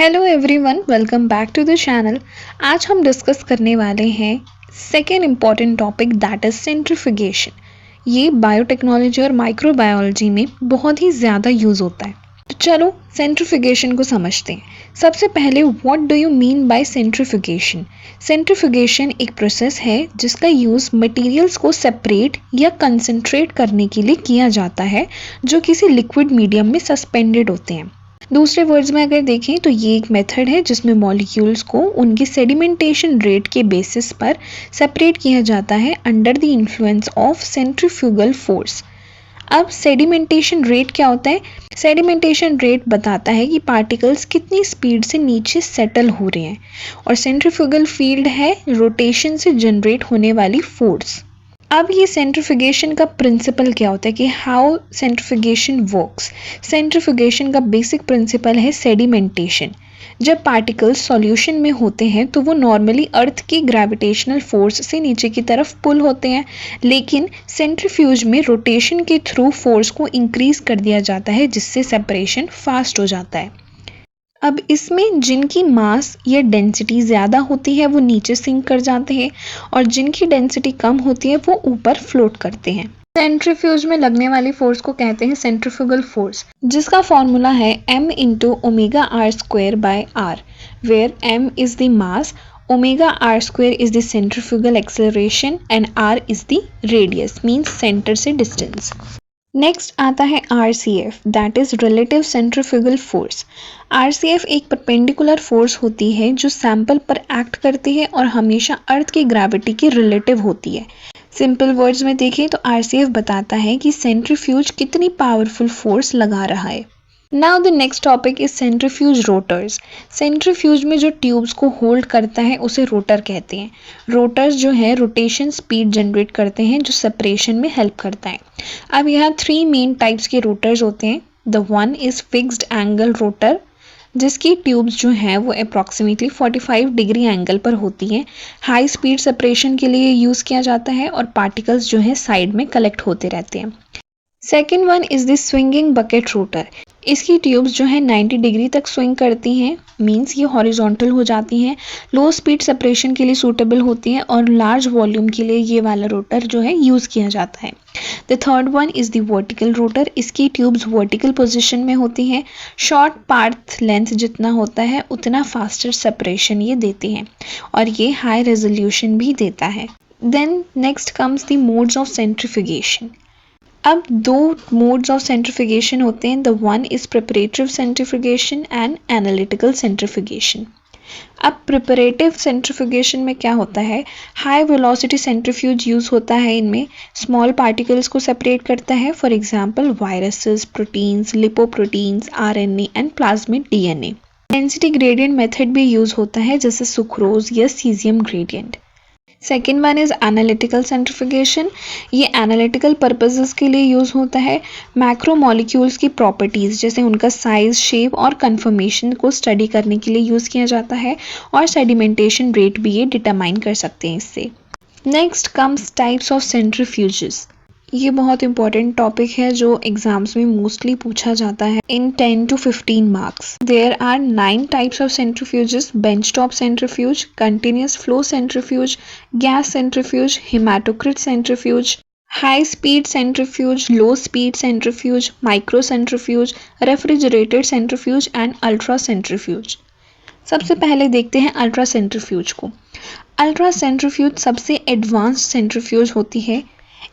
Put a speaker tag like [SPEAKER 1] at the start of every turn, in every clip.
[SPEAKER 1] Hello everyone, welcome back to the channel. आज हम discuss करने वाले हैं second important topic that is centrifugation. ये बायोटेक्नोलॉजी और माइक्रोबायोलॉजी में बहुत ही ज़्यादा यूज़ होता है। तो चलो सेंट्रीफ्यूगेशन को समझते हैं। सबसे पहले what do you mean by centrifugation? Centrifugation एक प्रोसेस है जिसका यूज़ मटेरियल्स को सेपरेट या कंसंट्रेट करने के लिए किया जाता है जो किसी लिक्विड मीडियम में सस्पेंडेड होते हैं। दूसरे वर्ड्स में अगर देखें तो ये एक मेथड है जिसमें मॉलिक्यूल्स को उनकी सेडिमेंटेशन रेट के बेसिस पर सेपरेट किया जाता है under the influence of centrifugal force. अब सेडिमेंटेशन रेट क्या होता है? सेडिमेंटेशन रेट बताता है कि पार्टिकल्स कितनी स्पीड से नीचे सेटल हो रहे हैं, और सेंट्रीफ्यूगल फील्ड है रोटेशन से जनरेट होने वाली फोर्स। अब ये सेंट्रीफ्यूगेशन का प्रिंसिपल क्या होता है कि हाउ सेंट्रीफ्यूगेशन वर्क्स। सेंट्रीफ्यूगेशन का बेसिक प्रिंसिपल है सेडिमेंटेशन। जब पार्टिकल्स सॉल्यूशन में होते हैं तो वो नॉर्मली अर्थ की ग्रेविटेशनल फोर्स से नीचे की तरफ पुल होते हैं, लेकिन सेंट्रीफ्यूज में रोटेशन के थ्रू फोर्स को इंक्रीज कर दिया जाता है जिससे सेपरेशन फास्ट हो जाता है। अब इसमें जिनकी मास या डेंसिटी ज़्यादा होती है वो नीचे सिंक कर जाते हैं, और जिनकी डेंसिटी कम होती है वो ऊपर फ्लोट करते हैं। सेंट्रीफ्यूज में लगने वाली फोर्स को कहते हैं सेंट्रीफ्यूगल फोर्स, जिसका फॉर्मूला है m into omega r square by r, where m is the mass, omega r square is the centrifugal acceleration and r is the radius, means centre से distance. Next आता है RCF, that is relative centrifugal force. RCF एक perpendicular force होती है जो sample पर act करती है और हमेशा अर्थ की ग्रेविटी के रिलेटिव होती है। सिंपल वर्ड्स में देखें तो RCF बताता है कि सेंट्रीफ्यूज कितनी पावरफुल फोर्स लगा रहा है। Now the next topic is centrifuge rotors. Centrifuge में जो ट्यूब्स को होल्ड करता है उसे रोटर कहते हैं। रोटर्स जो है रोटेशन स्पीड जनरेट करते हैं जो सेपरेशन में हेल्प करता है। अब यहाँ 3 मेन टाइप्स के रोटर्स होते हैं। The one is fixed angle rotor, जिसकी ट्यूब्स जो हैं वो अप्रॉक्सीमेटली 45 डिग्री एंगल पर होती हैं। हाई स्पीड सेपरेशन के लिए यूज़ किया जाता है और पार्टिकल्स जो है साइड में कलेक्ट होते रहते हैं। Second one is the swinging bucket rotor. इसकी ट्यूब्स जो है 90 डिग्री तक स्विंग करती हैं, मींस ये हॉरिजॉन्टल हो जाती हैं, लो स्पीड सेपरेशन के लिए सूटेबल होती हैं, और लार्ज वॉल्यूम के लिए ये वाला रोटर जो है यूज़ किया जाता है। The third one is the vertical rotor. इसकी ट्यूब्स वर्टिकल पोजिशन में होती हैं। शॉर्ट पाथ लेंथ जितना होता है उतना फास्टर सेपरेशन ये देती हैं, और ये हाई रेजोल्यूशन भी देता है। Then next comes the modes of centrifugation. अब 2 मोड्स ऑफ सेंट्रीफ्यूगेशन होते हैं। The one is preparative centrifugation and analytical centrifugation. अब प्रिपरेटिव सेंट्रीफ्यूगेशन में क्या होता है? हाई वेलोसिटी सेंट्रीफ्यूज यूज़ होता है। इनमें स्मॉल पार्टिकल्स को सेपरेट करता है, for example viruses, proteins, lipoproteins, RNA and plasmid DNA। Density gradient method भी यूज़ होता है, जैसे सुक्रोज या caesium gradient. Second one is analytical centrifugation. ये एनालिटिकल पर्पसेस के लिए यूज़ होता है। मैक्रो मॉलिक्यूल्स की प्रॉपर्टीज़ जैसे उनका साइज, शेप और कन्फर्मेशन को स्टडी करने के लिए यूज़ किया जाता है, और सेडिमेंटेशन रेट भी ये डिटरमाइन कर सकते हैं इससे। Next comes types of centrifuges. ये बहुत इंपॉर्टेंट टॉपिक है जो एग्जाम्स में मोस्टली पूछा जाता है इन 10 to 15 marks. There are 9 types of centrifuges: bench top centrifuge, continuous flow centrifuge, gas centrifuge, haematocrit centrifuge, high speed centrifuge, low speed centrifuge, micro centrifuge, refrigerated centrifuge and ultra centrifuge. सबसे पहले देखते हैं ultra centrifuge को। Ultra centrifuge सबसे advanced centrifuge होती है।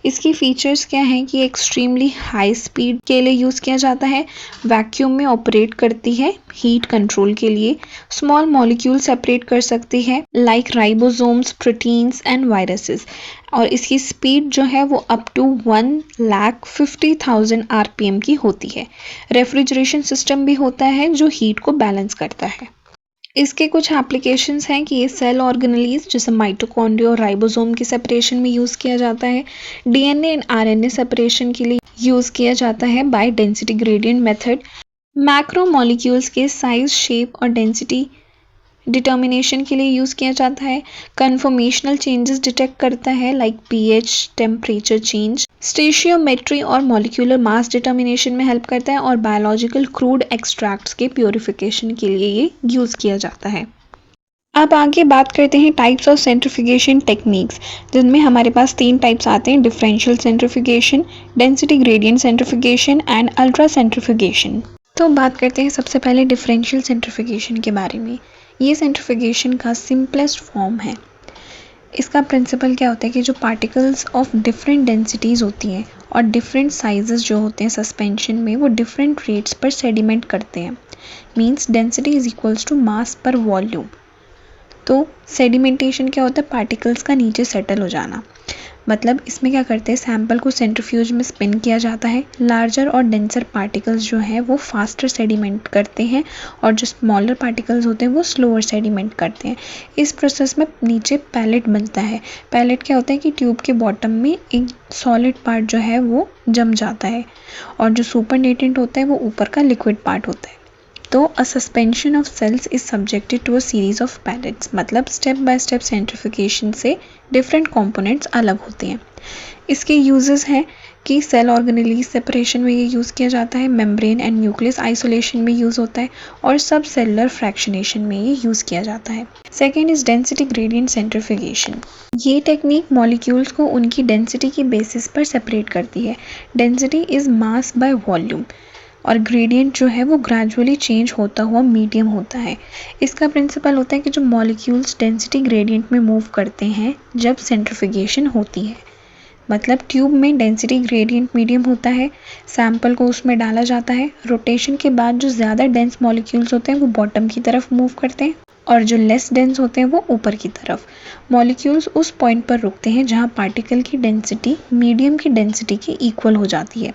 [SPEAKER 1] इसकी features क्या हैं कि एक्सट्रीमली हाई स्पीड के लिए यूज़ किया जाता है, वैक्यूम में ऑपरेट करती है हीट कंट्रोल के लिए, स्मॉल मॉलिक्यूल सेपरेट कर सकती है like ribosomes, proteins and viruses, और इसकी स्पीड जो है वो अप टू 1,50,000 RPM की होती है। रेफ्रिजरेशन सिस्टम भी होता है जो हीट को बैलेंस करता है। इसके कुछ एप्लीकेशंस हैं कि ये सेल ऑर्गेनेलीज जैसे माइटोकॉन्ड्रिया और राइबोसोम के सेपरेशन में यूज़ किया जाता है। DNA एंड RNA सेपरेशन के लिए यूज़ किया जाता है by density gradient method. Macro molecules के साइज, शेप और डेंसिटी डिटर्मिनेशन के लिए यूज़ किया जाता है। कन्फर्मेशनल चेंजेस डिटेक्ट करता है लाइक पीएच, टेम्परेचर चेंज। स्टेशियोमेट्री और मॉलिक्यूलर मास डिटर्मिनेशन में हेल्प करता है और बायोलॉजिकल क्रूड एक्सट्रैक्ट्स के प्योरिफिकेशन के लिए ये यूज़ किया जाता है। अब आगे बात करते हैं टाइप्स ऑफ सेंट्रिफिकेशन टेक्निक्स, जिनमें हमारे पास 3 टाइप्स आते हैं: differential सेंट्रिफिकेशन, density gradient सेंट्रिफिकेशन and ultra सेंट्रिफिकेशन। तो बात करते हैं सबसे पहले डिफरेंशियल सेंट्रिफिकेशन के बारे में। ये सेंट्रिफिकेशन का सिंपलेस्ट फॉर्म है। इसका प्रिंसिपल क्या होता है कि जो पार्टिकल्स ऑफ डिफरेंट डेंसिटीज़ होती हैं और डिफरेंट साइजेस जो होते हैं सस्पेंशन में, वो डिफरेंट रेट्स पर सेडिमेंट करते हैं। Means density is equals to mass per volume. तो सेडिमेंटेशन क्या होता है? पार्टिकल्स का नीचे सेटल हो जाना। मतलब इसमें क्या करते हैं, सैंपल को सेंट्रीफ्यूज में स्पिन किया जाता है। लार्जर और डेंसर पार्टिकल्स जो हैं वो फास्टर सेडिमेंट करते हैं और जो स्मॉलर पार्टिकल्स होते हैं वो स्लोअर सेडिमेंट करते हैं। इस प्रोसेस में नीचे पैलेट बनता है। पैलेट क्या होता है कि ट्यूब के बॉटम में एक सॉलिड पार्ट जो है वो जम जाता है और जो सुपरनेटेंट होता है वो ऊपर का लिक्विड पार्ट होता है। तो a suspension of cells is subjected to a series of pellets. मतलब स्टेप बाय स्टेप सेंट्रिफिकेशन से डिफरेंट कंपोनेंट्स अलग होते हैं। इसके यूजेस हैं कि सेल ऑर्गेनेली सेपरेशन में ये यूज़ किया जाता है, मेम्ब्रेन एंड न्यूक्लियस आइसोलेशन में यूज़ होता है और सब सेलुलर फ्रैक्शनेशन में ये यूज़ किया जाता है। Second is density gradient सेंट्रिफिकेशन। ये टेक्निक मॉलिक्यूल्स को उनकी डेंसिटी की बेसिस पर सेपरेट करती है। Density is mass by volume और ग्रेडियंट जो है वो ग्रेजुअली चेंज होता हुआ मीडियम होता है। इसका प्रिंसिपल होता है कि जो मॉलिक्यूल्स डेंसिटी ग्रेडियंट में मूव करते हैं जब सेंट्रिफिकेशन होती है। मतलब ट्यूब में डेंसिटी ग्रेडियंट मीडियम होता है, सैंपल को उसमें डाला जाता है। रोटेशन के बाद जो ज़्यादा डेंस मॉलिक्यूल्स होते हैं वो बॉटम की तरफ मूव करते हैं और जो लेस डेंस होते हैं वो ऊपर की तरफ। मॉलिक्यूल्स उस पॉइंट पर रुकते हैं जहाँ पार्टिकल की डेंसिटी मीडियम की डेंसिटी के इक्वल हो जाती है।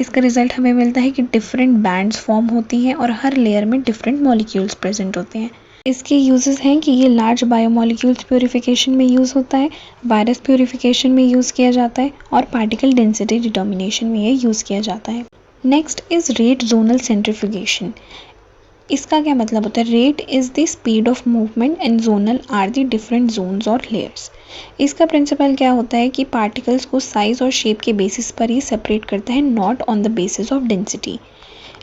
[SPEAKER 1] इसका रिजल्ट हमें मिलता है कि डिफरेंट बैंड्स फॉर्म होती हैं और हर लेयर में डिफरेंट मॉलिक्यूल्स प्रेजेंट होते हैं। इसके यूजेस हैं कि ये लार्ज बायोमॉलिक्यूल्स प्योरिफिकेशन में यूज़ होता है, वायरस प्योरिफिकेशन में यूज़ किया जाता है और पार्टिकल डेंसिटी डिटर्मिनेशन में ये यूज़ किया जाता है। Next is rate zonal centrifugation. इसका क्या मतलब होता है? Rate is the speed of movement and zonal are the different zones और लेयर्स। इसका प्रिंसिपल क्या होता है कि पार्टिकल्स को साइज और शेप के बेसिस पर ही सेपरेट करता है, not on the basis of density.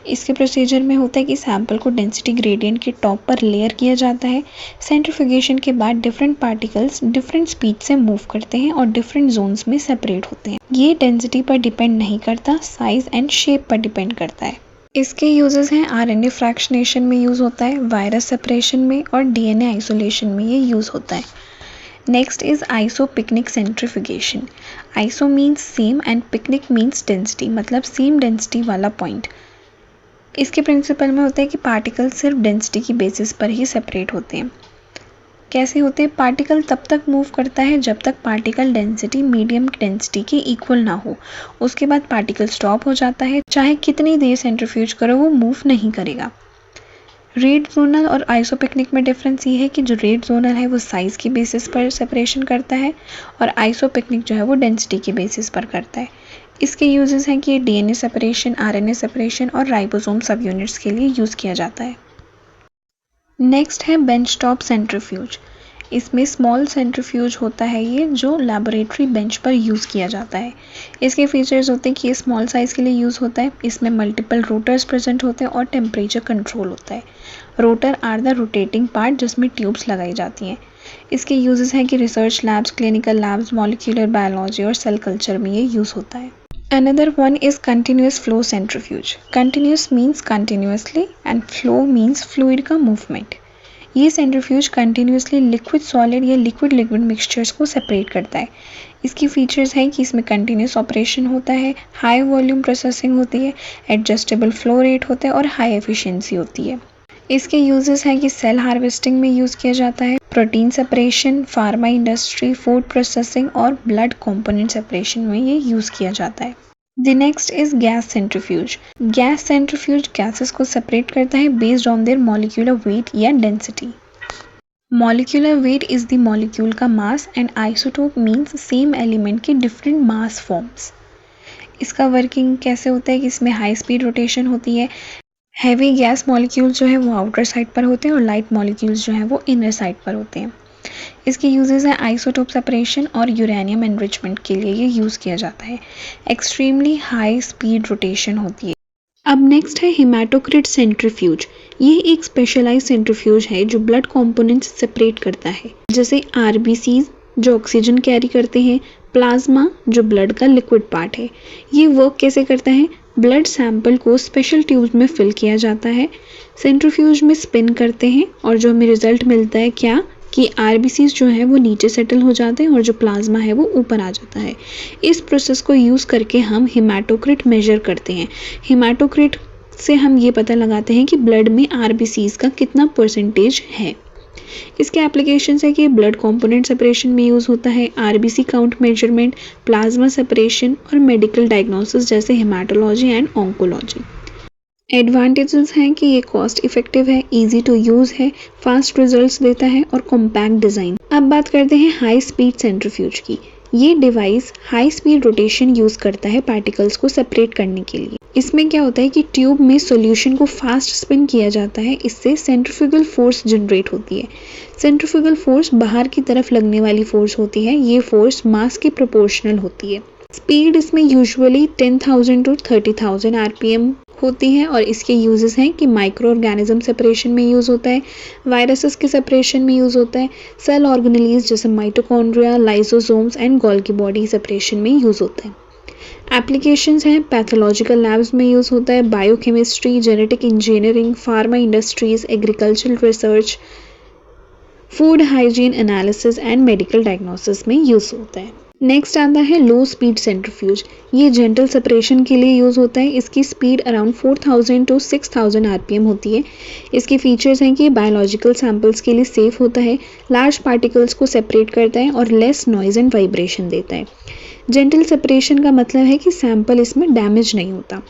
[SPEAKER 1] इसके प्रोसीजर में होता है कि सैंपल को डेंसिटी ग्रेडियंट के टॉप पर लेयर किया जाता है। सेंट्रिफिकेशन के बाद डिफरेंट पार्टिकल्स डिफरेंट स्पीड से मूव करते हैं और डिफरेंट जोन्स में सेपरेट होते हैं। ये डेंसिटी पर डिपेंड नहीं करता, साइज एंड शेप पर डिपेंड करता है। इसके यूजेस हैं आरएनए फ्रैक्शनेशन में यूज़ होता है, वायरस सेपरेशन में और डीएनए आइसोलेशन में ये यूज़ होता है। Next is isopycnic centrifugation. Iso means same and pycnic means density, मतलब सेम डेंसिटी वाला पॉइंट। इसके प्रिंसिपल में होता है कि पार्टिकल सिर्फ डेंसिटी की बेसिस पर ही सेपरेट होते हैं। कैसे होते हैं? पार्टिकल तब तक मूव करता है जब तक पार्टिकल डेंसिटी मीडियम डेंसिटी के इक्वल ना हो। उसके बाद पार्टिकल स्टॉप हो जाता है, चाहे कितनी देर सेंट्रीफ्यूज करो वो मूव नहीं करेगा। रेट जोनल और आइसोपिकनिक में डिफरेंस ये है कि जो रेट जोनल है वो साइज़ की बेसिस पर सेपरेशन करता है और आइसोपिकनिक जो है वो डेंसिटी के बेसिस पर करता है। इसके यूजेस हैं कि ये डीएनए सेपरेशन, आरएनए सेपरेशन और राइबोसोम सब यूनिट्स के लिए यूज़ किया जाता है। नेक्स्ट है बेंच टॉप सेंट्रीफ्यूज। इसमें स्मॉल सेंट्रीफ्यूज होता है ये, जो लैबोरेटरी बेंच पर यूज़ किया जाता है। इसके फीचर्स होते हैं कि ये स्मॉल साइज़ के लिए यूज़ होता है, इसमें मल्टीपल रोटर्स प्रेजेंट होते हैं और टेम्परेचर कंट्रोल होता है। Rotor are the rotating part जिसमें ट्यूब्स लगाई जाती हैं। इसके यूजेस हैं कि research labs, clinical labs, molecular biology और सेल कल्चर में ये यूज़ होता है। Another one is continuous flow centrifuge. Continuous means continuously and flow means fluid का movement. ये सेंट्रीफ्यूज कंटिन्यूसली लिक्विड सॉलिड या लिक्विड लिक्विड मिक्सचर्स को सेपरेट करता है। इसकी फीचर्स हैं कि इसमें कंटिन्यूस ऑपरेशन होता है, हाई वॉल्यूम प्रोसेसिंग होती है, एडजस्टेबल फ्लो रेट होता है और हाई एफिशिएंसी होती है। इसके यूजेस हैं कि सेल हार्वेस्टिंग में यूज़ किया जाता है, protein separation, pharma industry, food processing और ब्लड कंपोनेंट सेपरेशन में ये यूज़ किया जाता है। The next is gas centrifuge. Gas centrifuge gases को सेपरेट करता है based on their molecular weight या density. Molecular weight is the molecule का mass and isotope means same element के डिफरेंट मास फॉर्म्स। इसका वर्किंग कैसे होता है कि इसमें हाई स्पीड रोटेशन होती है, हैवी गैस मॉलिक्यूल्स जो है वो आउटर साइड पर होते हैं और लाइट मॉलिक्यूल्स जो हैं वो इनर साइड पर होते हैं। इसके यूजेस है आइसोटोप सेपरेशन और यूरेनियम एनरिचमेंट के लिए ये यूज़ किया जाता है। एक्सट्रीमली हाई स्पीड रोटेशन होती है। अब नेक्स्ट है हेमाटोक्रिट सेंट्रीफ्यूज। ये एक स्पेशलाइज सेंट्रीफ्यूज है जो ब्लड कंपोनेंट्स सेपरेट करता है, जैसे आरबीसीज जो ऑक्सीजन कैरी करते हैं, प्लाज्मा जो ब्लड का लिक्विड पार्ट है। ये वर्क कैसे करता है? ब्लड सैंपल को स्पेशल ट्यूब्स में फिल किया जाता है, सेंट्रीफ्यूज में स्पिन करते हैं और जो हमें रिजल्ट मिलता है क्या कि आरबीसीज जो है वो नीचे सेटल हो जाते हैं और जो प्लाज्मा है वो ऊपर आ जाता है। इस प्रोसेस को यूज़ करके हम हेमाटोक्रिट मेजर करते हैं। हेमाटोक्रिट से हम ये पता लगाते हैं कि ब्लड में आरबीसीज का कितना परसेंटेज है। इसके एप्लीकेशंस है कि ब्लड कंपोनेंट सेपरेशन में यूज़ होता है, RBC count measurement, plasma separation और मेडिकल डायग्नोसिस जैसे हेमाटोलॉजी एंड ऑन्कोलॉजी। एडवांटेजेस हैं कि ये कॉस्ट इफेक्टिव है, इजी टू यूज़ है, फास्ट रिजल्ट्स देता है और कॉम्पैक्ट डिज़ाइन। अब बात करते हैं हाई स्पीड सेंट्रीफ्यूज की। ये device high speed rotation use करता है पार्टिकल्स को सेपरेट करने के लिए। इसमें क्या होता है कि ट्यूब में सॉल्यूशन को फास्ट स्पिन किया जाता है, इससे सेंट्रीफ्यूगल फोर्स जनरेट होती है। सेंट्रीफ्यूगल फोर्स बाहर की तरफ लगने वाली फोर्स होती है, ये फोर्स मास के प्रोपोर्शनल होती है। स्पीड इसमें यूजुअली 10,000 to 30,000 आरपीएम होती है और इसके यूजेस हैं कि माइक्रो ऑर्गेनिज्म सेपरेशन में यूज़ होता है, वायरसेस के सेपरेशन में यूज़ होता है, सेल ऑर्गेनेलीज जैसे mitochondria, lysosomes and Golgi body separation में यूज़ होता है। एप्लीकेशंस हैं पैथोलॉजिकल लैब्स में यूज़ होता है, biochemistry, genetic engineering, pharma industries, agricultural research, food hygiene analysis and medical diagnosis में यूज़ होता है। नेक्स्ट आता है लो स्पीड सेंट्रीफ्यूज। ये जेंटल सेपरेशन के लिए यूज़ होता है। इसकी स्पीड अराउंड 4,000 to 6,000 आरपीएम होती है। इसके फीचर्स हैं कि बायोलॉजिकल सैंपल्स के लिए सेफ होता है, लार्ज पार्टिकल्स को सेपरेट करता है और लेस नॉइज एंड वाइब्रेशन देता है। जेंटल सेपरेशन का मतलब है कि सैंपल इसमें डैमेज नहीं होता।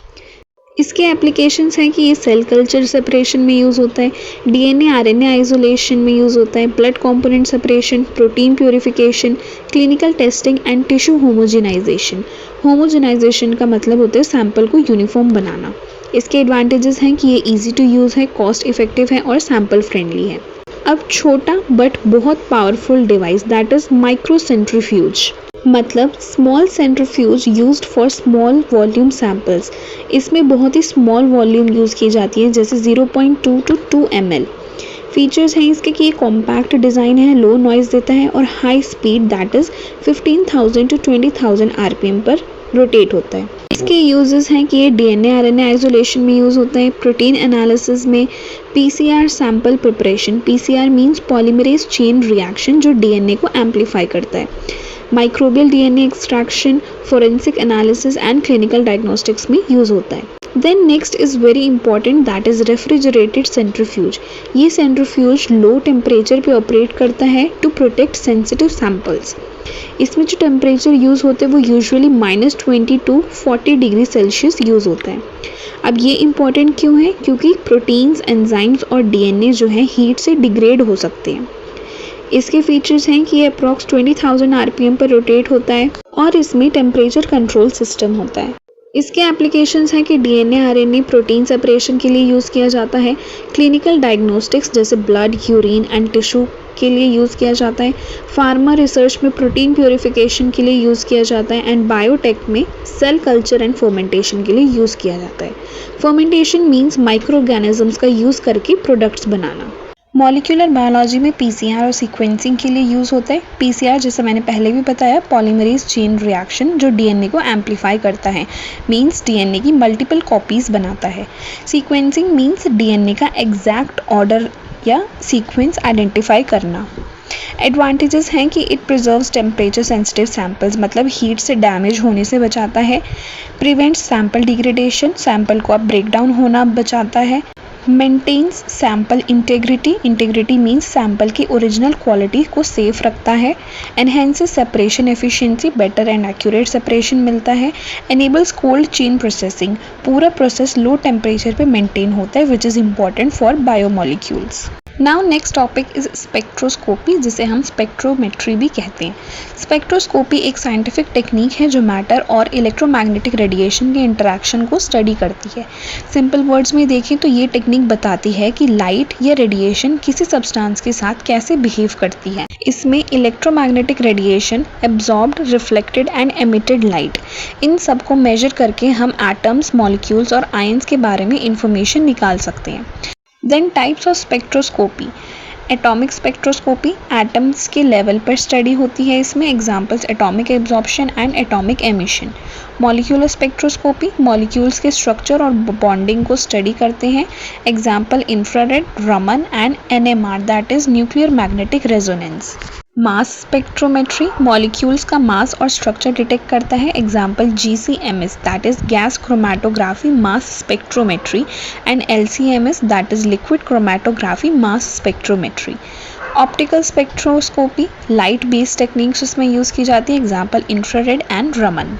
[SPEAKER 1] इसके एप्लीकेशंस हैं कि ये सेल कल्चर सेपरेशन में यूज़ होता है, डीएनए आरएनए आइसोलेशन में यूज़ होता है, blood component separation, protein purification, clinical testing and tissue homogenisation. Homogenisation का मतलब होता है सैंपल को यूनिफॉर्म बनाना। इसके एडवांटेजेस हैं कि ये इजी टू यूज़ है, कॉस्ट इफेक्टिव है और सैंपल फ्रेंडली है। अब छोटा बट बहुत powerful device that is micro centrifuge, मतलब small centrifuge used for small volume samples. इसमें बहुत ही स्मॉल वॉल्यूम यूज़ की जाती है, जैसे 0.2 to 2 ml। फीचर्स हैं इसके कि ये कॉम्पैक्ट डिज़ाइन है, लो नॉइज़ देता है और high speed that is 15,000 to 20,000 RPM पर रोटेट होता है। इसके यूजेस हैं कि ये डीएनए आरएनए आइसोलेशन में यूज़ होता है, प्रोटीन एनालिसिस में, PCR sample preparation, PCR means polymerase chain reaction जो डीएनए को एम्पलीफाई करता है, microbial DNA extraction, forensic analysis and clinical diagnostics में यूज़ होता है। Then next is very important that is refrigerated centrifuge. ये सेंट्रीफ्यूज लो टेम्परेचर पे operate करता है टू प्रोटेक्ट सेंसिटिव सैंपल्स। इसमें जो टेम्परेचर यूज़ होते हैं वो usually -20 to 40 degree Celsius use होता है। अब ये इम्पॉर्टेंट क्यों है? क्योंकि प्रोटीन्स, एंजाइम्स और डीएनए जो है हीट से डिग्रेड हो सकते हैं। इसके फीचर्स हैं कि ये अप्रॉक्स 20,000 आरपीएम पर रोटेट होता है और इसमें टेम्परेचर कंट्रोल सिस्टम होता है। इसके एप्लीकेशंस हैं कि डीएनए आरएनए प्रोटीन सेपरेशन के लिए यूज़ किया जाता है, क्लिनिकल डायग्नोस्टिक्स जैसे ब्लड, यूरिन एंड टिश्यू के लिए यूज़ किया जाता है, फार्मा रिसर्च में प्रोटीन प्यूरिफिकेशन के लिए यूज़ किया जाता है एंड बायोटेक में सेल कल्चर एंड फर्मेंटेशन के लिए यूज़ किया जाता है। फर्मेंटेशन मीन्स माइक्रो ऑर्गेनिजम्स का यूज़ करके प्रोडक्ट्स बनाना। मॉलिक्यूलर बायोलॉजी में पीसीआर और सीक्वेंसिंग के लिए यूज़ होता है। पीसीआर जैसे मैंने पहले भी बताया, पॉलीमरेज चेन रिएक्शन जो डीएनए को एम्पलीफाई करता है, मींस डीएनए की मल्टीपल कॉपीज़ बनाता है। सीक्वेंसिंग मींस डीएनए का एग्जैक्ट ऑर्डर या सीक्वेंस आइडेंटिफाई करना। एडवांटेजेस हैं कि it preserves temperature sensitive samples, मतलब हीट से डैमेज होने से बचाता है, प्रिवेंट्स सैंपल डिग्रेडेशन, सैंपल को अब ब्रेक डाउन होना बचाता है, maintains sample integrity, integrity means sample की ओरिजिनल क्वालिटी को सेफ रखता है, enhances separation efficiency, better and accurate separation मिलता है, एनेबल्स कोल्ड चेन प्रोसेसिंग, पूरा प्रोसेस लो टेम्परेचर पे मेंटेन होता है which is important for biomolecules. Now next topic is spectroscopy, जिसे हम स्पेक्ट्रोमेट्री भी कहते हैं। स्पेक्ट्रोस्कोपी एक साइंटिफिक टेक्निक है जो मैटर और इलेक्ट्रोमैग्नेटिक रेडिएशन के इंटरेक्शन को स्टडी करती है। सिंपल वर्ड्स में देखें तो ये टेक्निक बताती है कि लाइट या रेडिएशन किसी सब्सटेंस के साथ कैसे बिहेव करती है। इसमें electromagnetic radiation, absorbed, reflected and emitted light, इन सब को मेजर करके हम एटम्स, मॉलिक्यूल्स और आयंस के बारे में इंफॉर्मेशन निकाल सकते हैं। Then types of spectroscopy. Atomic spectroscopy atoms के लेवल पर स्टडी होती है। इसमें examples atomic absorption and atomic emission. Molecular spectroscopy molecules के स्ट्रक्चर और बॉन्डिंग को स्टडी करते हैं। Example infrared, Raman and NMR, that is nuclear magnetic resonance. Mass spectrometry molecules का मास और स्ट्रक्चर डिटेक्ट करता है। Example GCMS, that is gas chromatography mass spectrometry, and LCMS, that is liquid chromatography mass spectrometry. Optical spectroscopy light based techniques उसमें use की जाती है। Example infrared and Raman.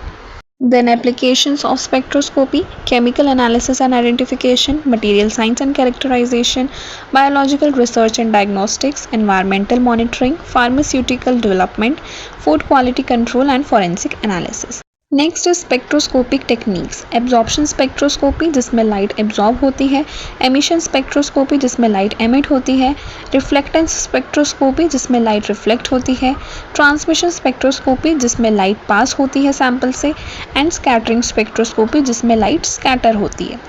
[SPEAKER 1] Then applications of spectroscopy, chemical analysis and identification, material science and characterization, biological research and diagnostics, environmental monitoring, pharmaceutical development, food quality control and forensic analysis. Next is spectroscopic techniques. Absorption spectroscopy जिसमें light absorb होती है। Emission spectroscopy जिसमें light emit होती है। Reflectance spectroscopy जिसमें light reflect होती है। Transmission spectroscopy जिसमें लाइट पास होती है सैंपल से। एंड स्कैटरिंग स्पेक्ट्रोस्कोपी जिसमें लाइट स्कैटर होती है।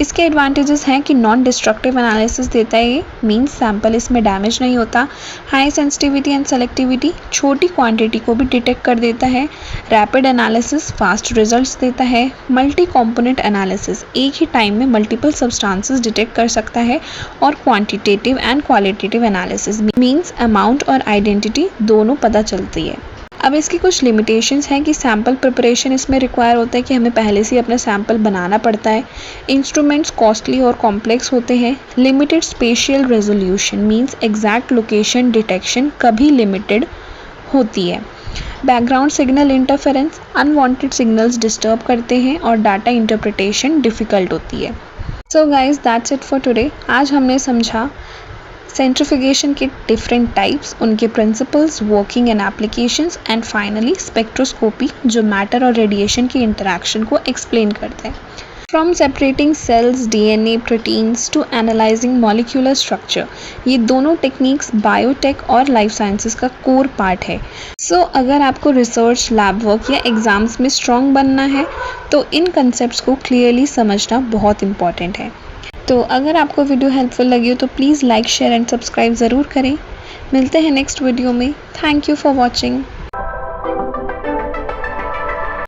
[SPEAKER 1] इसके एडवांटेजेस हैं कि नॉन डिस्ट्रक्टिव एनालिसिस देता है, ये मीन्स सैंपल इसमें डैमेज नहीं होता। हाई सेंसिटिविटी एंड सेलेक्टिविटी छोटी क्वांटिटी को भी डिटेक्ट कर देता है। रैपिड एनालिसिस फास्ट रिजल्ट्स देता है। मल्टी कॉम्पोनेंट एनालिसिस एक ही टाइम में मल्टीपल सब्सटेंसेस डिटेक्ट कर सकता है। और quantitative and qualitative analysis means amount और आइडेंटिटी दोनों पता चलती है। अब इसकी कुछ लिमिटेशंस हैं कि सैम्पल प्रिपरेशन इसमें रिक्वायर होता है कि हमें पहले से ही अपना सैम्पल बनाना पड़ता है। इंस्ट्रूमेंट्स कॉस्टली और कॉम्प्लेक्स होते हैं। Limited spatial resolution means exact location detection कभी लिमिटेड होती है। Background signal interference unwanted signals disturb करते हैं और डाटा इंटरप्रिटेशन डिफ़िकल्ट होती है। So guys that's it for today. आज हमने समझा सेंट्रिफिकेशन के डिफरेंट टाइप्स, उनके principles, working and applications, and finally spectroscopy जो मैटर और रेडिएशन की इंटरेक्शन को एक्सप्लेन करते हैं। From separating cells, DNA, proteins to analysing molecular structure, ये दोनों टेक्निक्स बायोटेक और लाइफ साइंसेस का कोर पार्ट है। सो अगर आपको रिसर्च, लैब वर्क या एग्जाम्स में स्ट्रॉन्ग बनना है तो इन कंसेप्ट्स को क्लियरली समझना बहुत इंपॉर्टेंट है। तो अगर आपको वीडियो हेल्पफुल लगी हो तो please like, share and subscribe ज़रूर करें। मिलते हैं नेक्स्ट वीडियो में। Thank you for watching.